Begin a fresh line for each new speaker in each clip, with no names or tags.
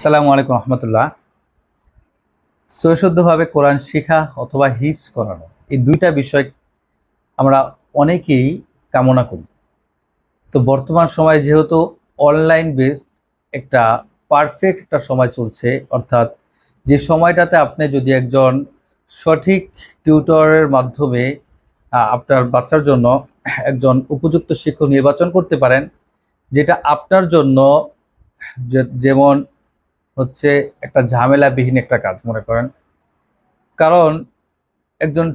আসসালামু আলাইকুম রহমতুল্লাহ। সৈশুদ্ধভাবে কোরআন শেখা অথবা হিফজ করানো, এই দুইটা বিষয় আমরা অনেকেই কামনা করি। তো বর্তমান সময়ে যেহেতু অনলাইন বেসড একটা পারফেক্ট একটা সময় চলছে, অর্থাৎ যে সময়টাতে আপনি যদি একজন সঠিক টিউটরের মাধ্যমে আপনার বাচ্চার জন্য একজন উপযুক্ত শিক্ষক নির্বাচন করতে পারেন, যেটা আপনার জন্য যেমন হচ্ছে একটা ঝামেলাবিহীন একটা কাজ মনে করেন। কারণ একজন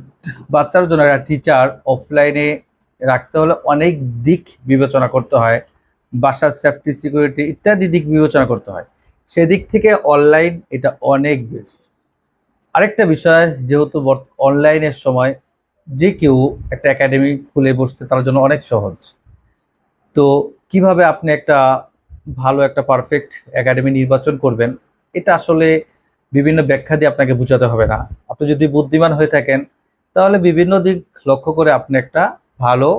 বাচ্চার জন্য একটা টিচার অফলাইনে রাখতে হলে অনেক দিক বিবেচনা করতে হয়, বাসার সেফটি সিকিউরিটি ইত্যাদি দিক বিবেচনা করতে হয়। সেদিক থেকে অনলাইন এটা অনেক বেস্ট। আরেকটা বিষয়, যেহেতু অনলাইনের সময় যে কেউ একটা একাডেমি খুলে বসতে তার জন্য অনেক সহজ। তো কিভাবে আপনি একটা ভালো একটা পারফেক্ট একাডেমি নির্বাচন করবেন, এটা আসলে বিভিন্ন ব্যাখ্যা দিয়ে আপনাকে বোঝাতে হবে না। আপনি যদি বুদ্ধিমান হয়ে থাকেন তাহলে বিভিন্ন দিক লক্ষ্য করে আপনি একটা ভালো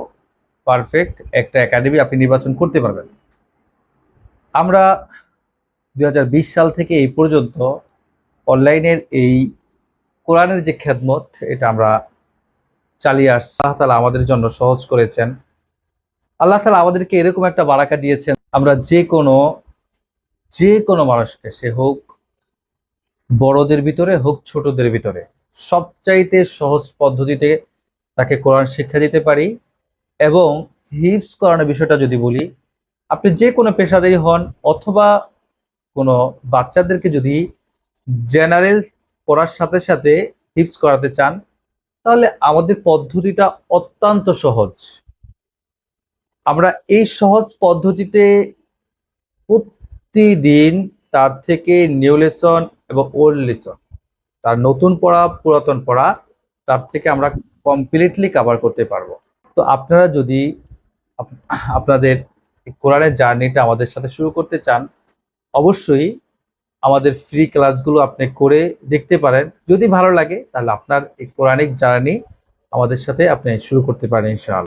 পারফেক্ট একটা একাডেমি আপনি নির্বাচন করতে পারবেন। আমরা 2020 সাল থেকে এই পর্যন্ত অনলাইনের এই কোরআনের যে খেদমত, এটা আমরা চালিয়ে আসছি। আল্লাহ তাআলা আমাদের জন্য সহজ করেছেন। আল্লাহ তাআলা আমাদেরকে এরকম একটা বারাকা দিয়েছেন, আমরা যে কোনো মানুষকে, সে হোক বড়দের ভিতরে হোক ছোটদের ভিতরে, সবচাইতে সহজ পদ্ধতিতে তাকে কোরআন শিক্ষা দিতে পারি। এবং হিফজ করানোর বিষয়টা যদি বলি, আপনি যে কোনো পেশাদারী হন অথবা কোনো বাচ্চাদেরকে যদি জেনারেল পড়ার সাথে সাথে হিফজ করাতে চান, তাহলে আমাদের পদ্ধতিটা অত্যন্ত সহজ। আমরা এই সহজ পদ্ধতিতে প্রতিদিন তার থেকে নিউ লেসন এবং ওল্ড লেসন, তার নতুন পড়া পুরাতন পড়া, তার থেকে আমরা কমপ্লিটলি কভার করতে পারবো। তো আপনারা যদি আপনাদের কোরআনের জার্নিটা আমাদের সাথে শুরু করতে চান, অবশ্যই আমাদের ফ্রি ক্লাসগুলো আপনি করে দেখতে পারেন। যদি ভালো লাগে তাহলে আপনার এই কোরআনিক জার্নি আমাদের সাথে আপনি শুরু করতে পারেন ইনশাআল্লাহ।